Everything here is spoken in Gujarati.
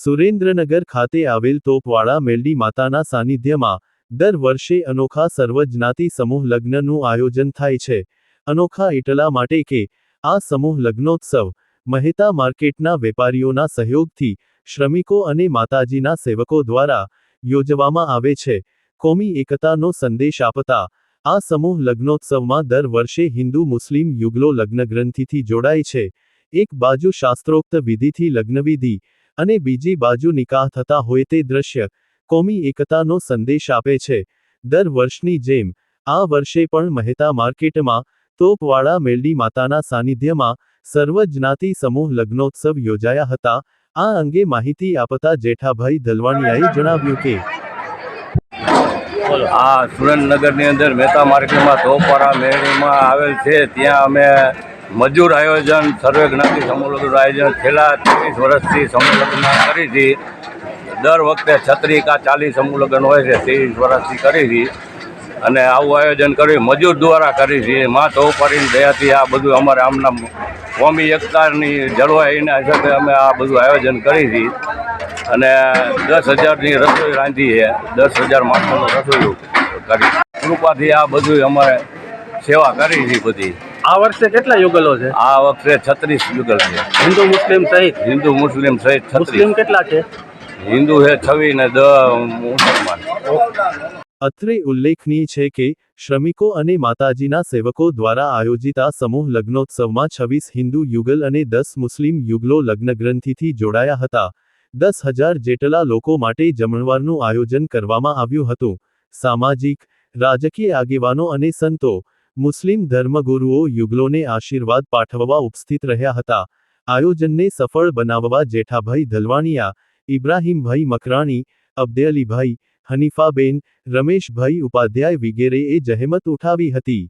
સુરેન્દ્રનગર ખાતે આવેલ તોપવાડા મેલડી માતાના સાનિધ્યમાં દર વર્ષે અનોખા સર્વજ્ઞાતિ સમૂહ લગ્નનું આયોજન થાય છે। અનોખા એટલા માટે કે આ સમૂહ લગ્નોત્સવ મહેતા માર્કેટના વેપારીઓના સહયોગથી શ્રમિકો અને માતાજીના સેવકો દ્વારા યોજવામાં આવે છે। કોમી એકતાનો સંદેશ આપતા આ સમૂહ લગ્નોત્સવમાં દર વર્ષે હિન્દુ મુસ્લિમ યુગલો લગ્નગ્રંથિથી જોડાય છે। એક બાજુ શાસ્ત્રોક્ત વિધિથી લગ્નવિધિ અને બીજી બાજુ નિકાહ થતા હોય તે દ્રશ્ય કોમી એકતાનો સંદેશ આપે છે। દર વર્ષની જેમ આ વર્ષે પણ મહેતા માર્કેટમાં તોપવાડા મેલડી માતાના સાનિધ્યમાં સર્વજ્ઞાતિ સમૂહ લગ્નોત્સવ યોજાયા હતા। આ અંગે માહિતી આપતા જેઠાભાઈ ધલવાણીયાએ જણાવ્યું કે આ સુરેન્દ્રનગરની અંદર મહેતા માર્કેટમાં તોપવાડા મેળીમાં આવેલ છે। ત્યાં અમે મજૂર આયોજન સર્વે જ્ઞાતિ સમૂહ લગ્નનું આયોજન છેલ્લા 30 વર્ષથી સમૂહ લગ્ન કરી હતી। દર વખતે 36 કા 40 સમૂહ લગ્ન હોય છે, 30 વર્ષથી કરી હતી અને આવું આયોજન કર્યું મજૂર દ્વારા કરી છે। મા તોપવાડીની દયાથી આ બધું અમારે આમના કોમી એકતાની જળવાય એના હિસાબે અમે આ બધું આયોજન કરી હતી અને 10,000ની રસોઈ રાંધી છે। 10,000 માણસોનું રસોઈ કરી કૃપાથી આ બધું અમારે સેવા કરી છે બધી। આ વર્ષે કેટલા યુગલો છે? આ વખતે 36 યુગલ છે, હિન્દુ મુસ્લિમ સહિત? હિન્દુ મુસ્લિમ સહિત 36। મુસ્લિમ કેટલા છે? હિન્દુ છે 26 ને 10 મુસલમાન। અત્રે ઉલ્લેખનીય છે કે શ્રમિકો અને માતાજીના સેવકો દ્વારા આયોજિત આ સમૂહ લગ્નોત્સવમાં 26 હિન્દુ યુગલ અને 10 મુસ્લિમ યુગલો લગ્નગ્રંથિથી જોડાયા હતા। 10,000 જેટલા લોકો માટે જમણવારનું આયોજન કરવામાં આવ્યું હતું। સામાજિક રાજકીય આગેવાનો અને સંતો મુસ્લિમ ધર્મગુરુઓ યુગલોને આશીર્વાદ પાઠવવા ઉપસ્થિત રહ્યા હતા। આયોજનને સફળ બનાવવા જેઠાભાઈ ધલવાણીયા, ઇબ્રાહીમભાઈ મકરાણી, અબ્દેઅલીભાઈ, હનીફાબેન, રમેશભાઈ ઉપાધ્યાય વિગેરેએ જહેમત ઉઠાવી હતી।